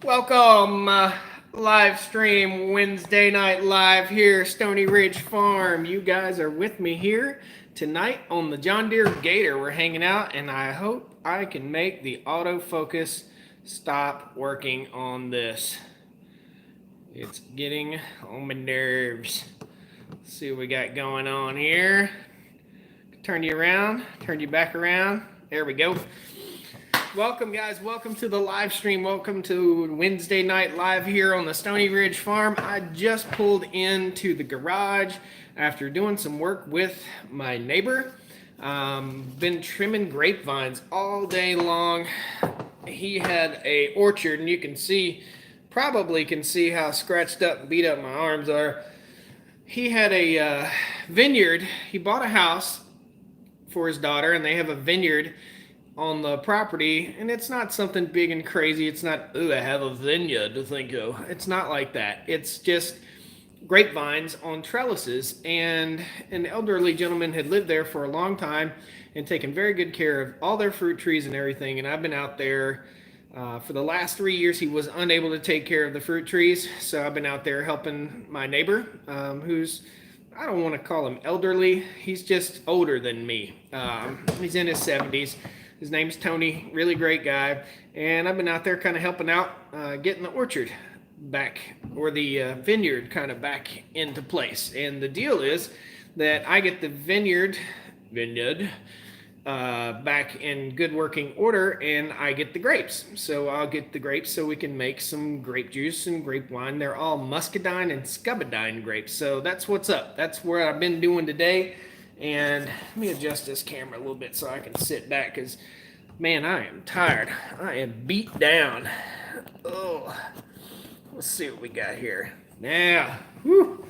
Welcome, live stream Wednesday night live here, Stoney Ridge Farm. You guys are with me here tonight on the John Deere Gator. We're hanging out, and I hope I can make the autofocus stop working on this. It's getting on my nerves. Let's see what we got going on here. Turn you around, turn you back around. There we go. Welcome, guys. Welcome to the live stream. Welcome to Wednesday night live here on the Stoney Ridge Farm. I just pulled into the garage after doing some work with my neighbor. Been trimming grapevines all day long. He had a orchard, and you can see, probably can see how scratched up and beat up my arms are. He had a vineyard. He bought a house for his daughter, and they have a vineyard on the property, and it's not something big and crazy. It's not, ooh, I have a vineyard to think of. It's not like that. It's just grapevines on trellises, and an elderly gentleman had lived there for a long time and taken very good care of all their fruit trees and everything, and I've been out there for the last 3 years. He was unable to take care of the fruit trees, so I've been out there helping my neighbor, who's, I don't want to call him elderly. He's just older than me. He's in his 70s. His name's Tony, really great guy, and I've been out there kind of helping out, getting the orchard back, or the vineyard kind of back into place. And the deal is that I get the vineyard back in good working order, and I get the grapes. So I'll get the grapes so we can make some grape juice and grape wine. They're all muscadine and scuppernong grapes. So that's what's up. That's what I've been doing today. And let me adjust this camera a little bit so I can sit back, because, man, I am tired. I am beat down. Oh, let's see what we got here. Now, whew,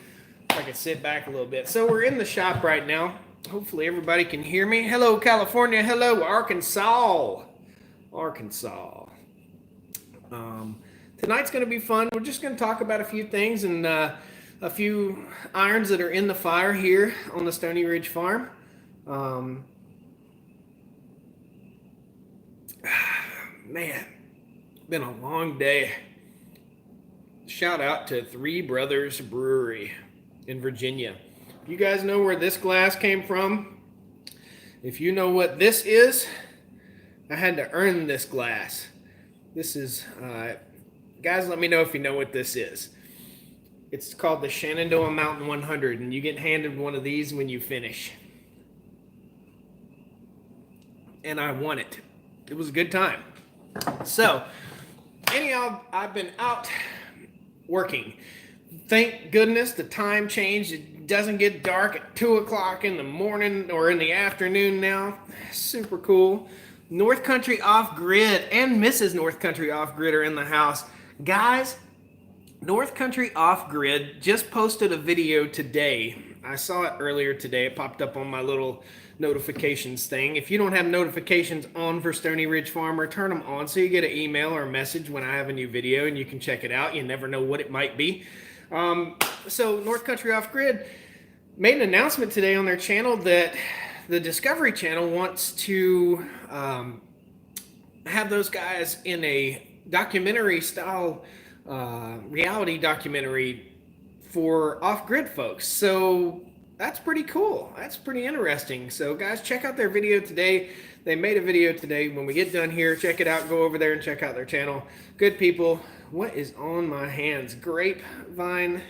I can sit back a little bit. So we're in the shop right now. Hopefully everybody can hear me. Hello, California. Hello, Arkansas. Tonight's going to be fun. We're just going to talk about a few things and a few irons that are in the fire here on the Stoney Ridge Farm. Man, been a long day. Shout out to Three Brothers Brewery in Virginia. You guys know where this glass came from? If you know what this is, I had to earn this glass. This is, guys, let me know if you know what this is. It's called the Shenandoah Mountain 100, and you get handed one of these when you finish. And I won it. It was a good time. So, anyhow, I've been out working. Thank goodness the time changed. It doesn't get dark at 2 o'clock in the morning or in the afternoon now. Super cool. North Country Off-Grid and Mrs. North Country Off-Grid are in the house. Guys, North Country Off-Grid just posted a video today. I saw it earlier today. It popped up on my little notifications thing. If you don't have notifications on for Stoney Ridge Farmer, turn them on so you get an email or a message when I have a new video, and you can check it out. You never know what it might be. So North Country Off-Grid made an announcement today on their channel that the Discovery Channel wants to have those guys in a documentary style reality documentary for off-grid folks. So that's pretty cool. That's pretty interesting. So guys, check out their video today. They made a video today. When we get done here, check it out. Go over there and check out their channel. Good people. What is on my hands? Grapevine,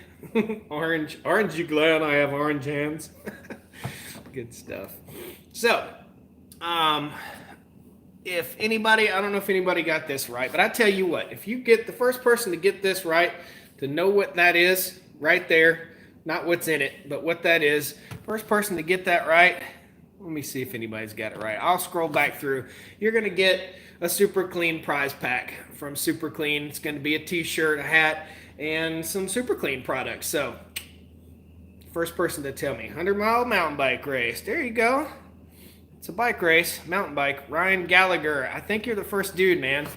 orange. Aren't you glad I have orange hands? Good stuff. So, if anybody, I don't know if anybody got this right, but I tell you what, if you get the first person to get this right, to know what that is right there, not what's in it, but what that is, first person to get that right, let me see if anybody's got it right. I'll scroll back through. You're going to get a Super Clean prize pack from Super Clean. It's going to be a t-shirt, a hat, and some Super Clean products. So, first person to tell me, 100-mile mountain bike race. There you go. It's a bike race, mountain bike. Ryan Gallagher. I think you're the first dude, man.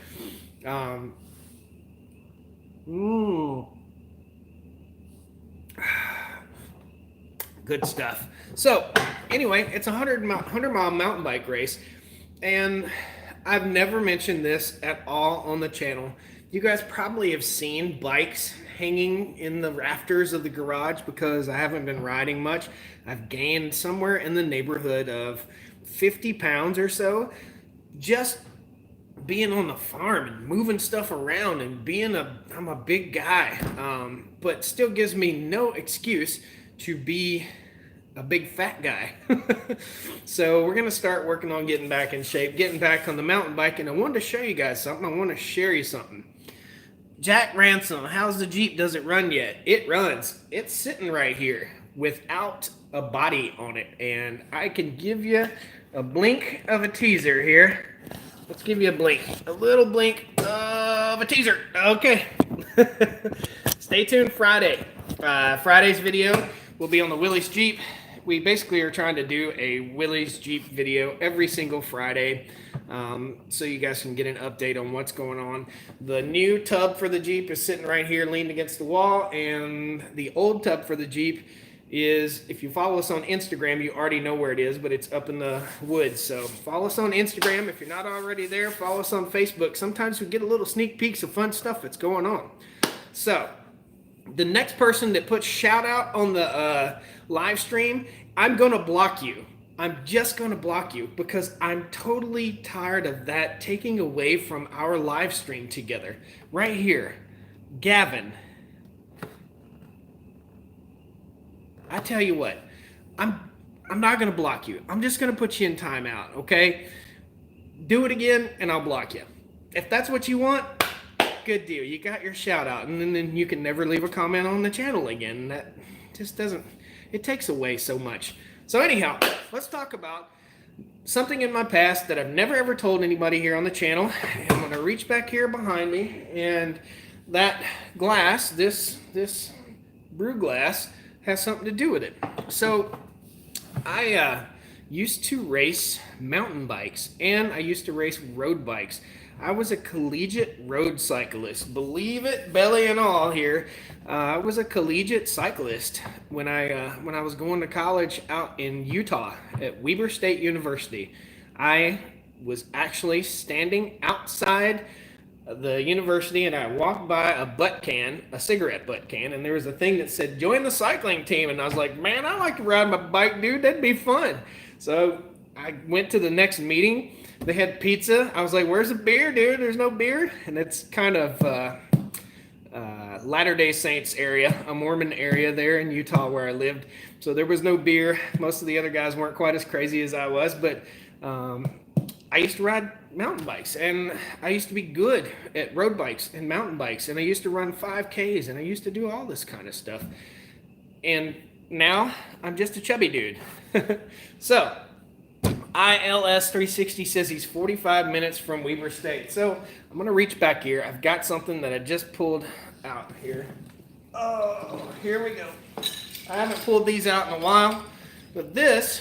Good stuff. So, anyway, it's a 100-mile mountain bike race. And I've never mentioned this at all on the channel You guys probably have seen bikes hanging in the rafters of the garage because I haven't been riding much. I've gained somewhere in the neighborhood of 50 pounds or so just being on the farm and moving stuff around and I'm a big guy, but still gives me no excuse to be a big fat guy. So we're gonna start working on getting back in shape, getting back on the mountain bike, and I wanted to show you guys something. I want to share you something. Jack Ransom, how's the Jeep? Does it run yet? It runs. It's sitting right here without a body on it, and I can give you a blink of a teaser here. Let's give you a blink, a little blink of a teaser. Okay. Stay tuned Friday. Friday's video will be on the Willys Jeep. We basically are trying to do a Willys Jeep video every single Friday, so you guys can get an update on what's going on. The new tub for the Jeep is sitting right here leaned against the wall, and the old tub for the Jeep is, if you follow us on Instagram, you already know where it is, but it's up in the woods. So follow us on Instagram. If you're not already there, follow us on Facebook. Sometimes we get a little sneak peeks of fun stuff that's going on. So the next person that puts shout out on the live stream, I'm going to block you. I'm just going to block you because I'm totally tired of that taking away from our live stream together. Right here, Gavin. I tell you what, I'm not going to block you. I'm just going to put you in timeout, okay? Do it again and I'll block you. If that's what you want, good deal. You got your shout out, and then you can never leave a comment on the channel again. That just doesn't, it takes away so much. So anyhow, let's talk about something in my past that I've never ever told anybody here on the channel. I'm going to reach back here behind me, and that glass, this brew glass, has something to do with it. So I used to race mountain bikes, and I used to race road bikes. I was a collegiate road cyclist. Believe it, belly and all here. I was a collegiate cyclist when I was going to college out in Utah at Weber State University. I was actually standing outside the university, and I walked by a cigarette butt can, and there was a thing that said, join the cycling team. And I was like, man, I like to ride my bike, dude. That'd be fun. So I went to the next meeting. They had pizza. I was like, where's the beer, dude? There's no beer. And it's kind of Latter-day Saints area, a Mormon area there in Utah where I lived. So there was no beer. Most of the other guys weren't quite as crazy as I was, but I used to ride mountain bikes, and I used to be good at road bikes and mountain bikes, and I used to run 5Ks, and I used to do all this kind of stuff. And now I'm just a chubby dude. So ILS360 says he's 45 minutes from Weber State. So I'm going to reach back here. I've got something that I just pulled out here. Oh, here we go. I haven't pulled these out in a while, but these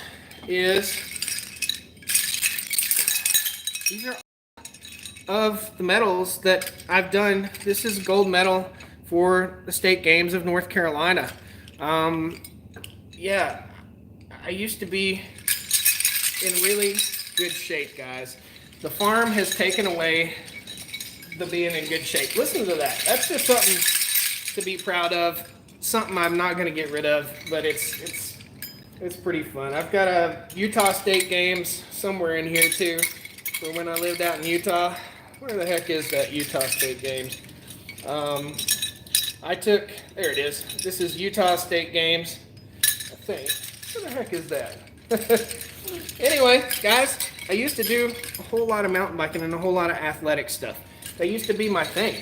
are of the medals that I've done. This is gold medal for the state games of North Carolina. Yeah, I used to be in really good shape, guys. The farm has taken away the being in good shape. Listen to that. That's just something to be proud of. Something I'm not going to get rid of, but it's pretty fun. I've got a Utah State Games somewhere in here too, for when I lived out in Utah. Where the heck is that Utah State Games? There it is. This is Utah State Games, I think. Where the heck is that? Anyway, guys, I used to do a whole lot of mountain biking and a whole lot of athletic stuff. That used to be my thing.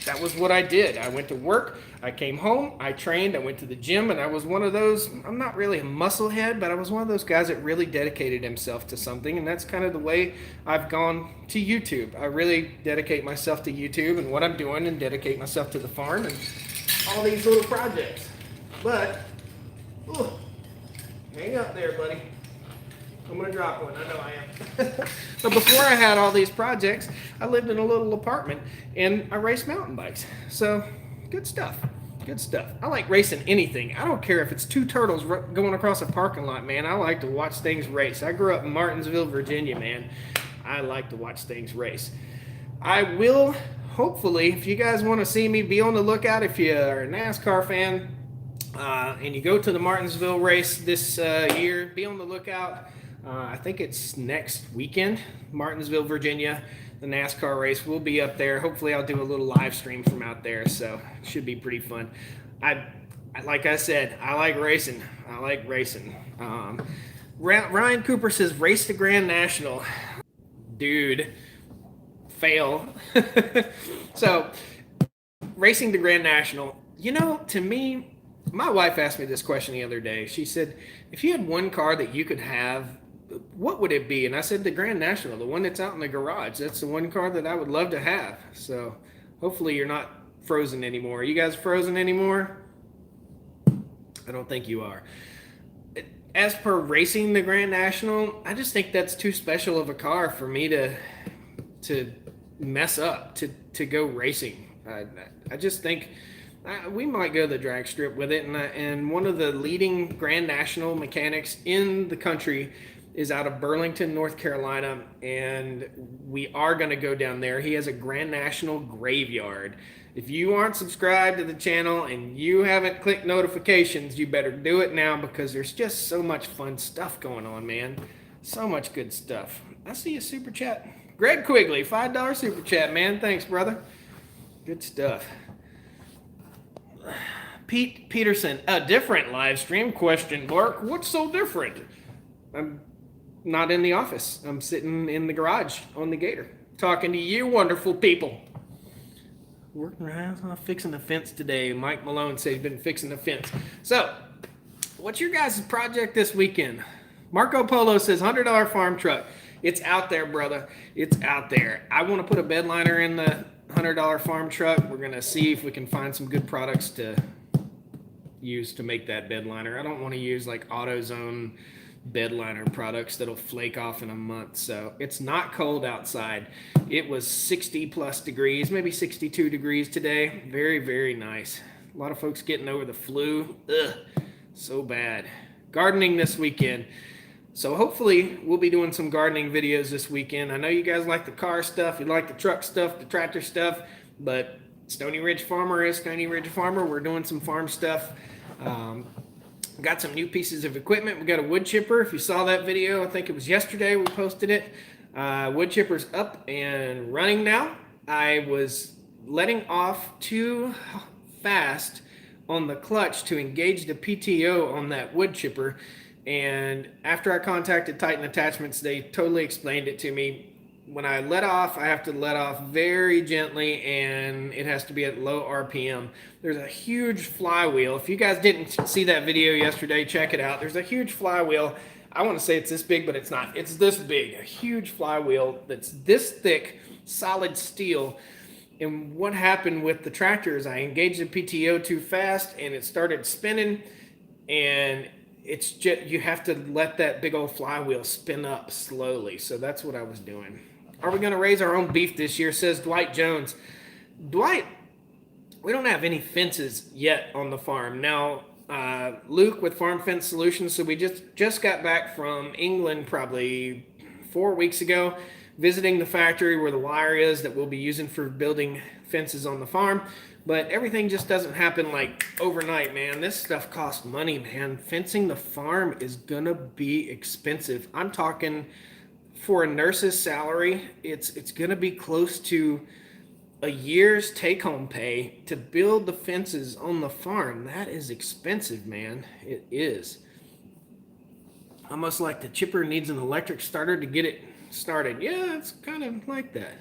That was what I did. I went to work, I came home, I trained, I went to the gym, and I was one of those, I'm not really a musclehead, but I was one of those guys that really dedicated himself to something, and that's kind of the way I've gone to YouTube. I really dedicate myself to YouTube and what I'm doing, and dedicate myself to the farm and all these little projects. But, hang up there, buddy. I'm going to drop one. I know I am. But before I had all these projects, I lived in a little apartment, and I raced mountain bikes. So, good stuff. Good stuff. I like racing anything. I don't care if it's two turtles going across a parking lot, man. I like to watch things race. I grew up in Martinsville, Virginia, man. I like to watch things race. I will hopefully, if you guys want to see me, be on the lookout. If you are a NASCAR fan and you go to the Martinsville race this year, be on the lookout. I think it's next weekend, Martinsville, Virginia. The NASCAR race will be up there. Hopefully, I'll do a little live stream from out there, so it should be pretty fun. Like I said, I like racing. Ryan Cooper says, race the Grand National. Dude, fail. So, racing the Grand National, to me, my wife asked me this question the other day. She said, if you had one car that you could have, what would it be? And I said, the Grand National, the one that's out in the garage. That's the one car that I would love to have. So hopefully you're not frozen anymore. Are you guys frozen anymore? I don't think you are. As per racing the Grand National, I just think that's too special of a car for me to mess up, to go racing. I just think we might go to the drag strip with it. And one of the leading Grand National mechanics in the country is out of Burlington, North Carolina, and we are going to go down there. He has a Grand National graveyard. If you aren't subscribed to the channel and you haven't clicked notifications, you better do it now, because there's just so much fun stuff going on, man. So much good stuff. I see a super chat. Greg Quigley, $5 super chat, man. Thanks, brother. Good stuff. Pete Peterson, a different live stream question mark. What's so different? I'm not in the office. I'm sitting in the garage on the Gator, talking to you wonderful people. Working around fixing the fence today. Mike Malone said he's been fixing the fence. So, what's your guys' project this weekend? Marco Polo says $100 farm truck. It's out there, brother. It's out there. I want to put a bed liner in the $100 farm truck. We're going to see if we can find some good products to use to make that bed liner. I don't want to use like AutoZone bed liner products that'll flake off in a month. So it's not cold outside. It was 60 plus degrees, maybe 62 degrees today. Very, very nice. A lot of folks getting over the flu. Ugh, so bad. Gardening this weekend. So hopefully we'll be doing some gardening videos this weekend. I know you guys like the car stuff, you like the truck stuff, the tractor stuff, but Stoney Ridge Farmer is Stoney Ridge Farmer. We're doing some farm stuff. Got some new pieces of equipment. We got a wood chipper. If you saw that video, I think it was yesterday we posted it. Wood chipper's up and running now. I was letting off too fast on the clutch to engage the PTO on that wood chipper. And after I contacted Titan Attachments, they totally explained it to me. When I let off, I have to let off very gently, and it has to be at low RPM. There's a huge flywheel. If you guys didn't see that video yesterday, check it out. There's a huge flywheel. I want to say it's this big, but it's not. It's this big, a huge flywheel that's this thick, solid steel. And what happened with the tractor is I engaged the PTO too fast, and it started spinning, and it's just, you have to let that big old flywheel spin up slowly. So that's what I was doing. Are we going to raise our own beef this year, says Dwight Jones. Dwight, we don't have any fences yet on the farm. Now, Luke with Farm Fence Solutions, so we just got back from England probably 4 weeks ago, visiting the factory where the wire is that we'll be using for building fences on the farm. But everything just doesn't happen like overnight, man. This stuff costs money, man. Fencing the farm is going to be expensive. I'm talking for a nurse's salary, it's going to be close to a year's take-home pay to build the fences on the farm. That is expensive, man. It is. Almost like the chipper needs an electric starter to get it started. Yeah, it's kind of like that.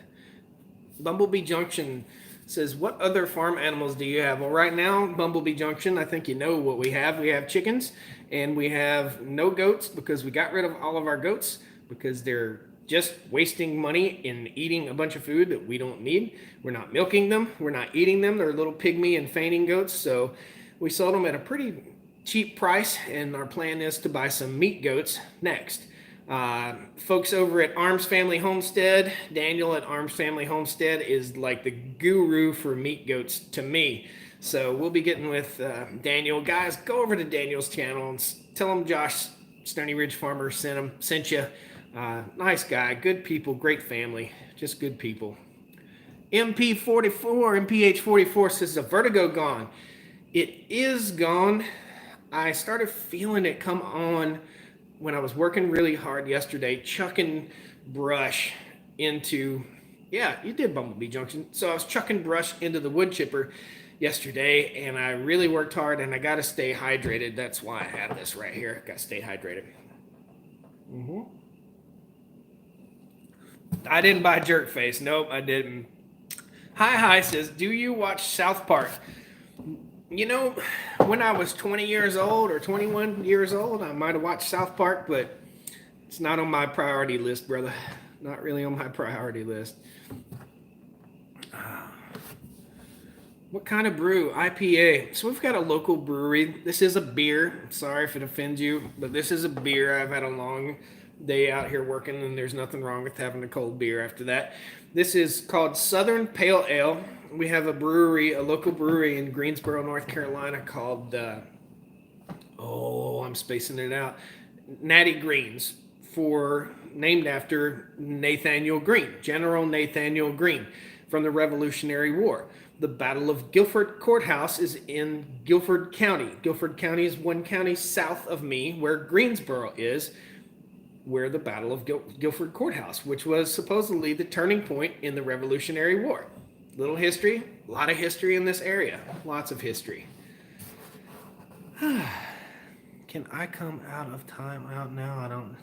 Bumblebee Junction says, what other farm animals do you have? Well, right now, Bumblebee Junction, I think you know what we have. We have chickens, and we have no goats because we got rid of all of our goats because they're just wasting money in eating a bunch of food that we don't need. We're not milking them. We're not eating them. They're little pygmy and fainting goats. So we sold them at a pretty cheap price, and our plan is to buy some meat goats next. Folks over at Arms Family Homestead, Daniel at Arms Family Homestead is like the guru for meat goats to me. So we'll be getting with Daniel. Guys, go over to Daniel's channel and tell him Josh, Stoney Ridge Farmer, sent you. Nice guy, good people, great family, just good people. MPH44 says the vertigo gone. It is gone. I started feeling it come on when I was working really hard yesterday, chucking brush into, yeah, you did Bumblebee Junction. So I was chucking brush into the wood chipper yesterday, and I really worked hard, and I got to stay hydrated. That's why I have this right here. Got to stay hydrated. I didn't buy Jerk Face. Nope, I didn't. Hi says, do you watch South Park? You know, when I was 20 years old or 21 years old, I might have watched South Park, but it's not on my priority list, brother. Not really on my priority list. What kind of brew? IPA. So we've got a local brewery. This is a beer. Sorry if it offends you, but this is a beer. I've had a long day out here working, and there's nothing wrong with having a cold beer after that. This is called Southern Pale Ale. We have a brewery, a local brewery in Greensboro, North Carolina called, I'm spacing it out, Natty Greens, named after Nathaniel Greene, General Nathaniel Greene from the Revolutionary War. The Battle of Guilford Courthouse is in Guilford County. Guilford County is one county south of me, where Greensboro is, where the Battle of Guilford Courthouse, which was supposedly the turning point in the Revolutionary War. Little history, a lot of history in this area. Lots of history. Can I come out of timeout now? I don't...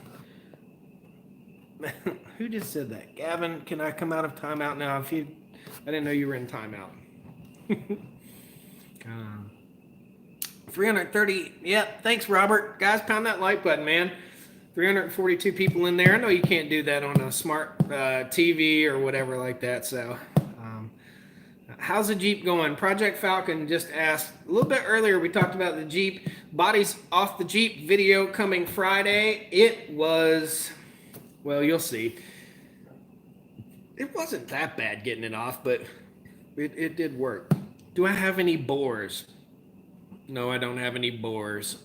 Who just said that? Gavin, can I come out of timeout now? I didn't know you were in timeout. 330. Yep, thanks, Robert. Guys, pound that like button, man. 342 people in there. I know you can't do that on a smart TV or whatever like that, so... How's the Jeep going? Project Falcon just asked. A little bit earlier, we talked about the Jeep. Bodies off the Jeep video coming Friday. It was, well, you'll see. It wasn't that bad getting it off, but it did work. Do I have any boars? No, I don't have any boars.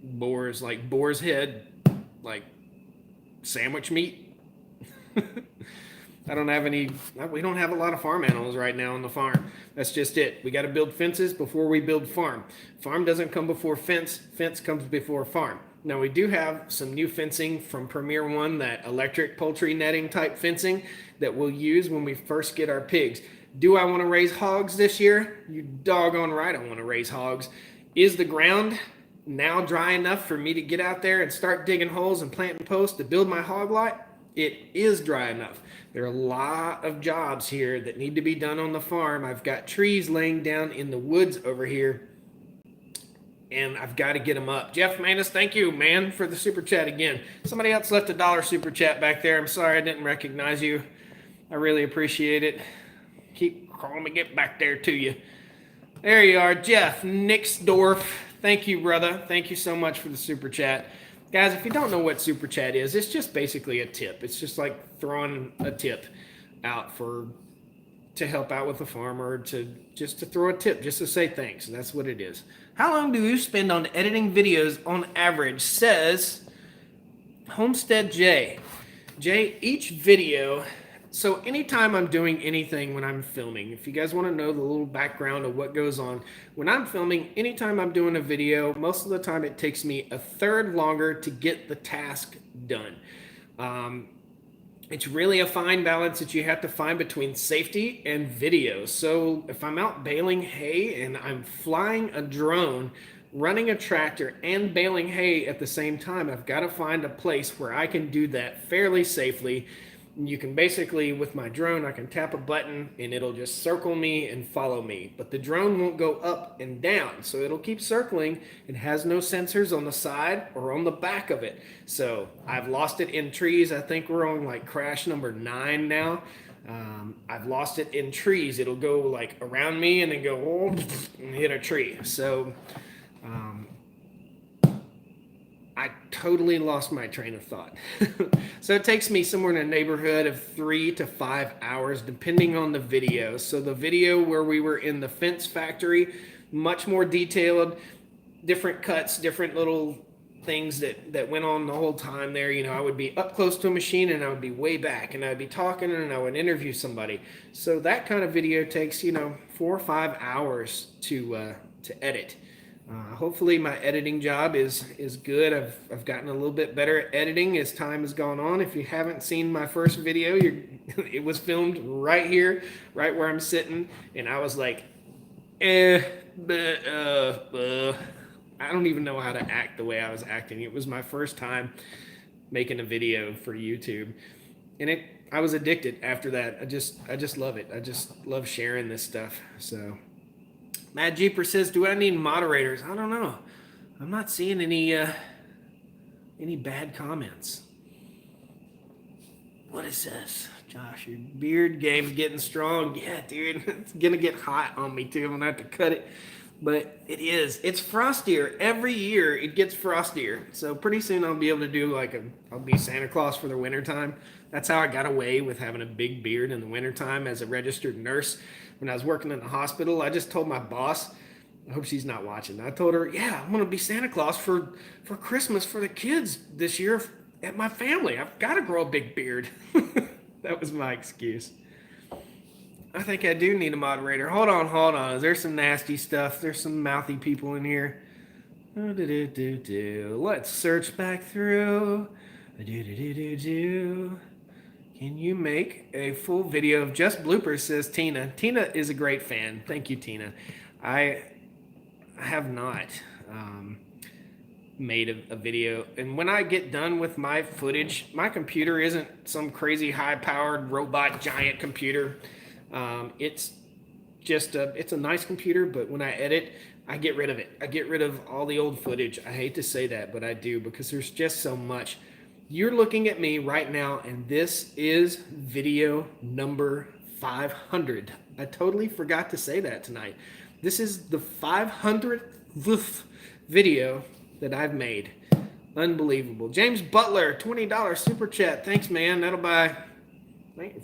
Boars, like boar's head, like sandwich meat. I don't have any, we don't have a lot of farm animals right now on the farm. That's just it. We got to build fences before we build farm. Farm doesn't come before fence. Fence comes before farm. Now we do have some new fencing from Premier One, that electric poultry netting type fencing that we'll use when we first get our pigs. Do I want to raise hogs this year? You doggone right I want to raise hogs. Is the ground now dry enough for me to get out there and start digging holes and planting posts to build my hog lot? It is dry enough. There are a lot of jobs here that need to be done on the farm. I've got trees laying down in the woods over here, and I've got to get them up. Jeff Manis, thank you, man, for the super chat again. Somebody else left $1 super chat back there. I'm sorry I didn't recognize you. I really appreciate it. Keep calling me, get back there to you. There you are, Jeff Nixdorf. Thank you, brother. Thank you so much for the super chat. Guys, if you don't know what super chat is, it's just basically a tip. It's just like throwing a tip out to help out with the farmer, to throw a tip, just to say thanks. And that's what it is. How long do you spend on editing videos on average? Says Homestead J. Jay, each video, so anytime I'm doing anything when I'm filming, if you guys want to know the little background of what goes on, when I'm filming, anytime I'm doing a video, most of the time it takes me a third longer to get the task done. It's really a fine balance that you have to find between safety and video. So if I'm out baling hay and I'm flying a drone, running a tractor, and baling hay at the same time, I've got to find a place where I can do that fairly safely. You can basically, with my drone, I can tap a button and it'll just circle me and follow me. But the drone won't go up and down, so it'll keep circling. It has no sensors on the side or on the back of it. So I've lost it in trees. I think we're on like crash number 9 now. I've lost it in trees. It'll go like around me and then go and hit a tree. So I totally lost my train of thought. So it takes me somewhere in a neighborhood of 3 to 5 hours, depending on the video. So the video where we were in the fence factory, much more detailed, different cuts, different little things that went on the whole time there. You know, I would be up close to a machine and I would be way back and I'd be talking and I would interview somebody. So that kind of video takes, you know, 4 or 5 hours to edit. Hopefully my editing job is good. I've gotten a little bit better at editing as time has gone on. If you haven't seen my first video, it was filmed right here, right where I'm sitting, and I was like, I don't even know how to act the way I was acting. It was my first time making a video for YouTube, and I was addicted after that. I just love it. I just love sharing this stuff. So Mad Jeeper says, do I need moderators? I don't know. I'm not seeing any bad comments. What is this? Josh, your beard game's getting strong. Yeah, dude, it's gonna get hot on me too. I'm gonna have to cut it. But it is. It's frostier. Every year it gets frostier. So pretty soon I'll be able to do I'll be Santa Claus for the wintertime. That's how I got away with having a big beard in the wintertime as a registered nurse. When I was working in the hospital, I just told my boss, I hope she's not watching. I told her, yeah, I'm going to be Santa Claus for Christmas for the kids this year at my family. I've got to grow a big beard. That was my excuse. I think I do need a moderator. Hold on. There's some nasty stuff. There's some mouthy people in here. Let's search back through. Can you make a full video of just bloopers, says Tina. Tina is a great fan. Thank you, Tina. I have not made a video. And when I get done with my footage, my computer isn't some crazy high-powered robot giant computer. It's a nice computer, but when I edit, I get rid of it. I get rid of all the old footage. I hate to say that, but I do, because there's just so much. You're looking at me right now, and this is video number 500. I totally forgot to say that tonight. This is the 500th video that I've made. Unbelievable. James Butler, $20 super chat. Thanks, man. That'll buy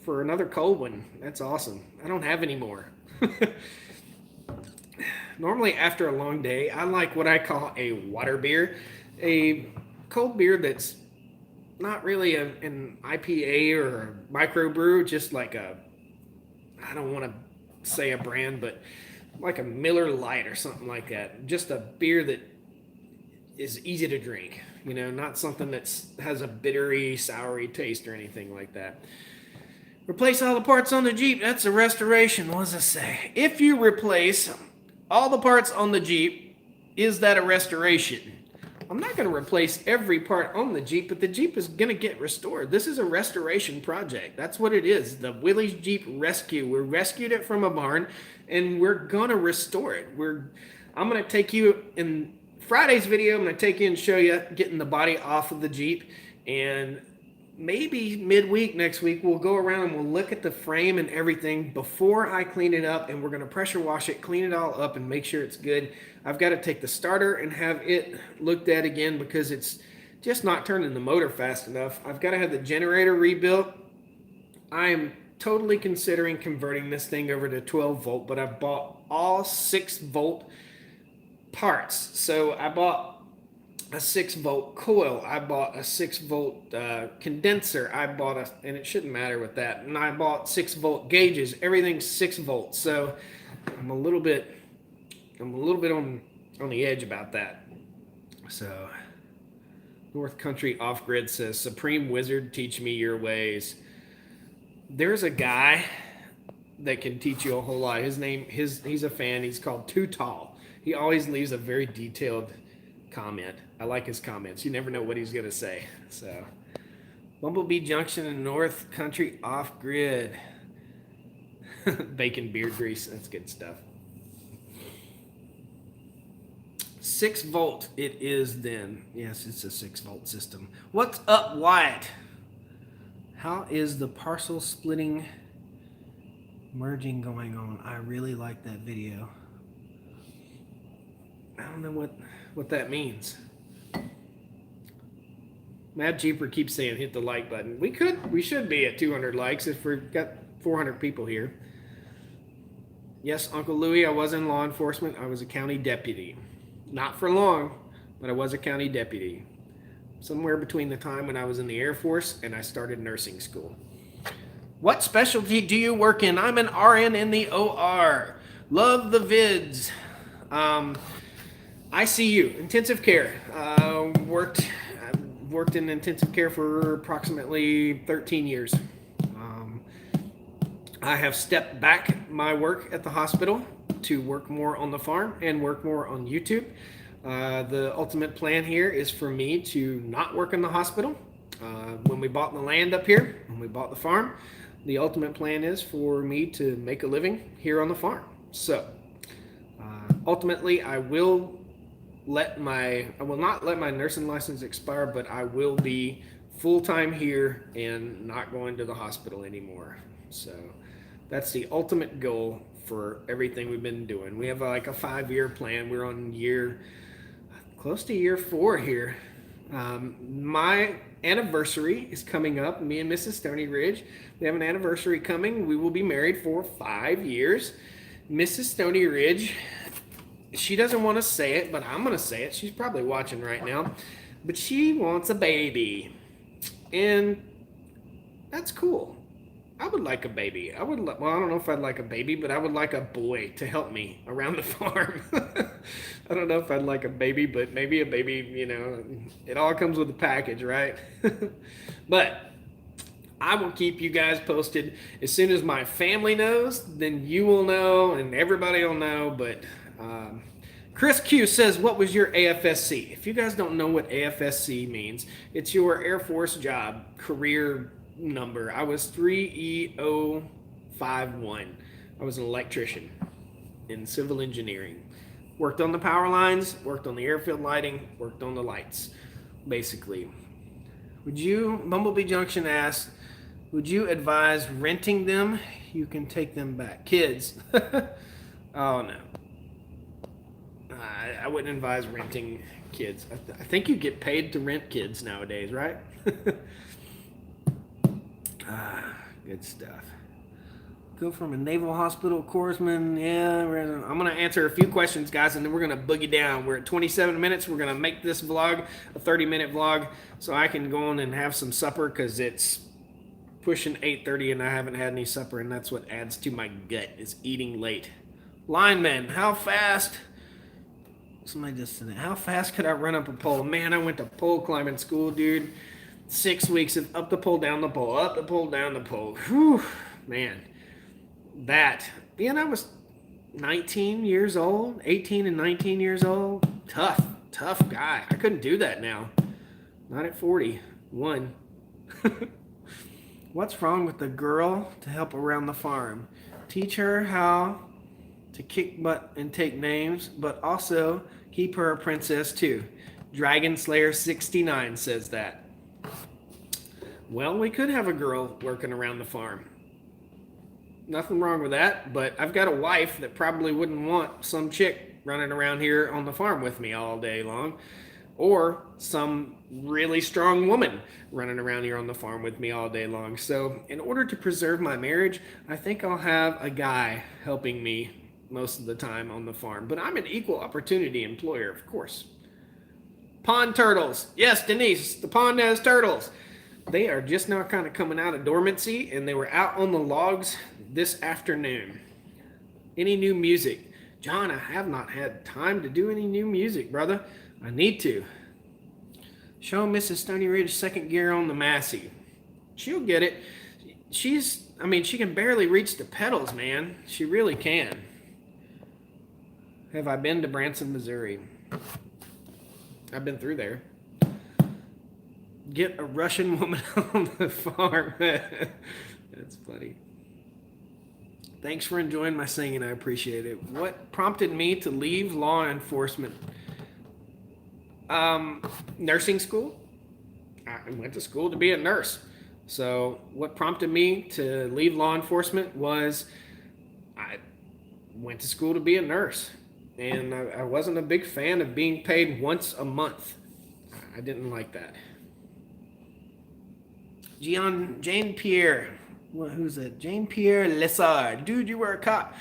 for another cold one. That's awesome. I don't have any more. Normally, after a long day, I like what I call a water beer, a cold beer that's not really an IPA or a microbrew, just like I don't want to say a brand, but like a Miller Lite or something like that. Just a beer that is easy to drink, you know, not something that has a bittery, soury taste or anything like that. Replace all the parts on the Jeep. That's a restoration. What does it say? If you replace all the parts on the Jeep, is that a restoration? I'm not going to replace every part on the Jeep, but the Jeep is going to get restored. This is a restoration project. That's what it is. The Willie's Jeep Rescue. We rescued it from a barn, and we're going to restore it. I'm going to take you in Friday's video. I'm going to take you and show you getting the body off of the Jeep, and maybe midweek next week, we'll go around and we'll look at the frame and everything before I clean it up, and we're going to pressure wash it, clean it all up, and make sure it's good. I've got to take the starter and have it looked at again because it's just not turning the motor fast enough. I've got to have the generator rebuilt. I am totally considering converting this thing over to 12 volt, but I bought all 6 volt parts. So I bought a 6 volt coil. I bought a 6 volt condenser. And it shouldn't matter with that. And I bought 6 volt gauges. Everything's 6 volts. So I'm a little bit on the edge about that. So North Country Off Grid says, Supreme Wizard, teach me your ways. There's a guy that can teach you a whole lot. He's a fan. He's called Too Tall. He always leaves a very detailed comment. I like his comments. You never know what he's going to say. So Bumblebee Junction and North Country Off Grid. Bacon beard grease. That's good stuff. 6 volt it is then. Yes, it's a 6 volt system. What's up, Wyatt? How is the parcel splitting merging going on? I really like that video. I don't know what that means. Mad Jeeper keeps saying hit the like button. We should be at 200 likes if we've got 400 people here. Yes, Uncle Louie, I was in law enforcement. I was a county deputy. Not for long. but I was a county deputy. Somewhere between the time when I was in the Air Force and I started nursing school. What specialty do you work in? I'm an RN in the OR. Love the vids. ICU, intensive care. Worked in intensive care for approximately 13 years. I have stepped back my work at the hospital to work more on the farm and work more on YouTube. The ultimate plan here is for me to not work in the hospital. When we bought the land up here, when we bought the farm, the ultimate plan is for me to make a living here on the farm. So ultimately, I will not let my nursing license expire, but I will be full-time here and not going to the hospital anymore. So that's the ultimate goal for everything we've been doing. We have like a 5-year plan. We're on close to year 4 here. My anniversary is coming up. Me and Mrs. Stoney Ridge, we have an anniversary coming. We will be married for 5 years. Mrs. Stoney Ridge, she doesn't want to say it, but I'm going to say it. She's probably watching right now. But she wants a baby. And that's cool. I would like a baby. I don't know if I'd like a baby, but I would like a boy to help me around the farm. I don't know if I'd like a baby, but maybe a baby, it all comes with a package, right? But I will keep you guys posted. As soon as my family knows, then you will know and everybody will know. But Chris Q says, what was your AFSC? If you guys don't know what AFSC means, it's your Air Force job career number. I was 3E051. I was an electrician in civil engineering. Worked on the power lines, worked on the airfield lighting, worked on the lights, basically. Bumblebee Junction asks, would you advise renting them? You can take them back. Kids. Oh, no. I wouldn't advise renting kids. I think you get paid to rent kids nowadays, right? Good stuff. Go from a naval hospital corpsman. Yeah, I'm going to answer a few questions, guys, and then we're going to boogie down. We're at 27 minutes. We're going to make this vlog a 30-minute vlog so I can go on and have some supper because it's pushing 8:30 and I haven't had any supper, and that's what adds to my gut is eating late. Lineman, how fast? Somebody just said, how fast could I run up a pole? Man, I went to pole climbing school, dude. 6 weeks of up the pole, down the pole, up the pole, down the pole. Whew, man. I was 19 years old, 18 and 19 years old. Tough guy. I couldn't do that now. Not at 41. What's wrong with the girl to help around the farm? Teach her how to kick butt and take names, but also keep her a princess too. Dragon Slayer 69 says that. Well, we could have a girl working around the farm. Nothing wrong with that, but I've got a wife that probably wouldn't want some chick running around here on the farm with me all day long, or some really strong woman running around here on the farm with me all day long. So in order to preserve my marriage, I think I'll have a guy helping me most of the time on the farm. But I'm an equal opportunity employer, of course. Pond turtles. Yes, Denise, the pond has turtles. They are just now kind of coming out of dormancy, and they were out on the logs this afternoon. Any new music? John, I have not had time to do any new music, brother. I need to. Show Mrs. Stoney Ridge second gear on the Massey. She'll get it. She can barely reach the pedals, man. She really can. Have I been to Branson, Missouri? I've been through there. Get a Russian woman on the farm. That's funny. Thanks for enjoying my singing. I appreciate it. What prompted me to leave law enforcement? Nursing school. I went to school to be a nurse. So what prompted me to leave law enforcement was I went to school to be a nurse. And I wasn't a big fan of being paid once a month. I didn't like that. Jane Pierre. Who's it? Jane Pierre Lessard. Dude, you were a cop.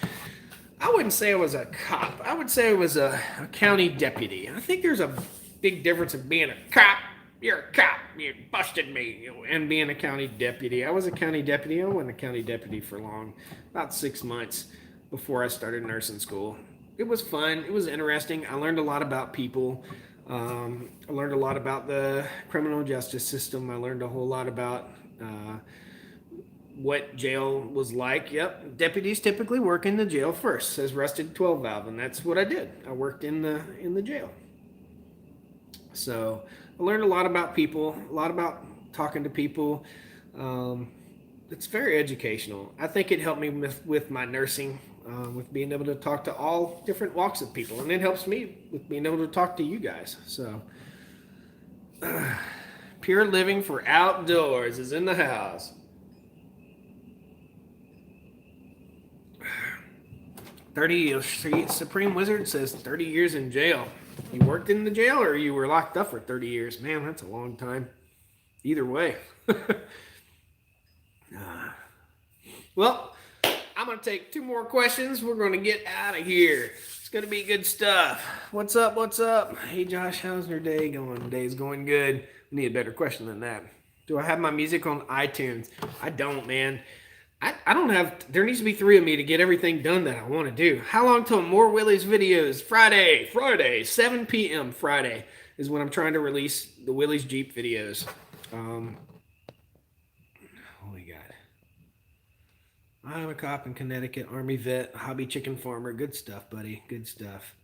I wouldn't say I was a cop. I would say I was a county deputy. I think there's a big difference of being a cop. You're a cop. You busted me. And being a county deputy. I was a county deputy. I wasn't a county deputy for long. About 6 months before I started nursing school. It was fun. It was interesting. I learned a lot about people. I learned a lot about the criminal justice system. I learned a whole lot about what jail was like. Yep, deputies typically work in the jail first, says rusted 12 valve, and that's what I did. I worked in the jail. So I learned a lot about people, a lot about talking to people. It's very educational. I think it helped me with my nursing, with being able to talk to all different walks of people, and it helps me with being able to talk to you guys. So pure living for outdoors is in the house. 30 Supreme Wizard says 30 years in jail. You worked in the jail or you were locked up for 30 years? Man, that's a long time. Either way. Well, I'm going to take 2 more questions. We're going to get out of here. It's going to be good stuff. What's up? What's up? Hey, Josh, how's your day going? Day's going good. We need a better question than that. Do I have my music on iTunes? I don't, man. I don't have, there needs to be 3 of me to get everything done that I want to do. How long till more Willie's videos? Friday, 7 p.m. Friday is when I'm trying to release the Willie's Jeep videos. Holy God. I'm a cop in Connecticut, Army vet, hobby chicken farmer. Good stuff, buddy. Good stuff.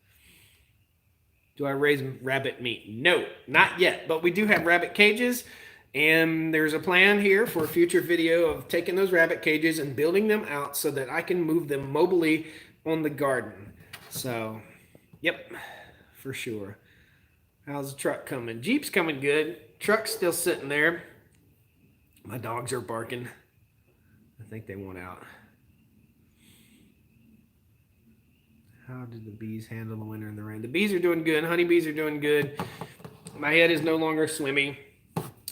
Do I raise rabbit meat? No, not yet. But we do have rabbit cages. And there's a plan here for a future video of taking those rabbit cages and building them out so that I can move them mobily on the garden. So, yep, for sure. How's the truck coming? Jeep's coming good. Truck's still sitting there. My dogs are barking. I think they want out. How did the bees handle the winter and the rain? The bees are doing good. Honeybees are doing good. My head is no longer swimming.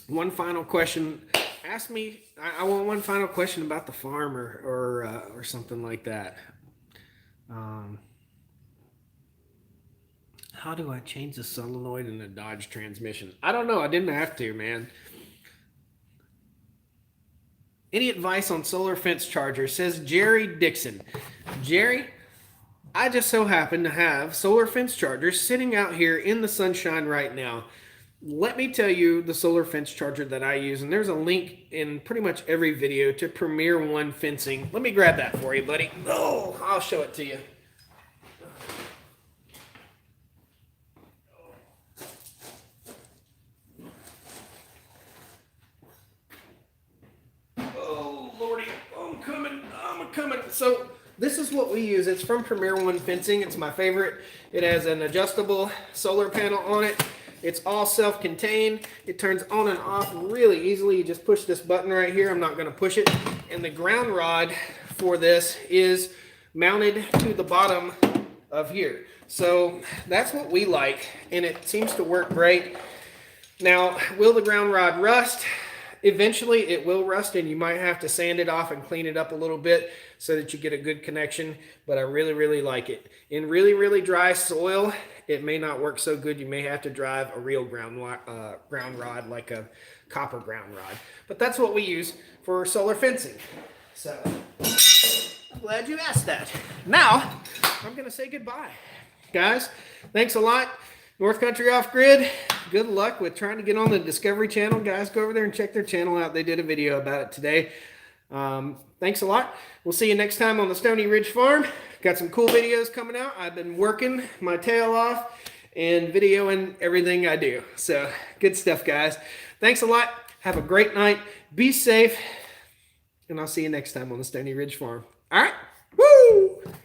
One final question. Ask me. I want one final question about the farm or something like that. How do I change the solenoid in a Dodge transmission? I don't know. I didn't have to, man. Any advice on solar fence charger? Says Jerry Dixon. Jerry, I just so happen to have solar fence chargers sitting out here in the sunshine right now. Let me tell you the solar fence charger that I use, and there's a link in pretty much every video to Premier One Fencing. Let me grab that for you, buddy. Oh, I'll show it to you. Oh, Lordy, I'm coming. So this is what we use. It's from Premier One Fencing. It's my favorite. It has an adjustable solar panel on it. It's all self-contained. It turns on and off really easily. You just push this button right here. I'm not going to push it. And the ground rod for this is mounted to the bottom of here. So that's what we like, and it seems to work great. Now, will the ground rod rust? Eventually it will rust, and you might have to sand it off and clean it up a little bit so that you get a good connection, but I really like it. In really dry soil, it may not work so good. You may have to drive a real ground rod, like a copper ground rod. But that's what we use for solar fencing. So, I'm glad you asked that. Now, I'm going to say goodbye. Guys, thanks a lot. North Country Off Grid, good luck with trying to get on the Discovery Channel. Guys, go over there and check their channel out. They did a video about it today. Thanks a lot. We'll see you next time on the Stoney Ridge Farm. Got some cool videos coming out. I've been working my tail off and videoing everything I do. So, good stuff, guys. Thanks a lot. Have a great night. Be safe. And I'll see you next time on the Stoney Ridge Farm. All right? Woo!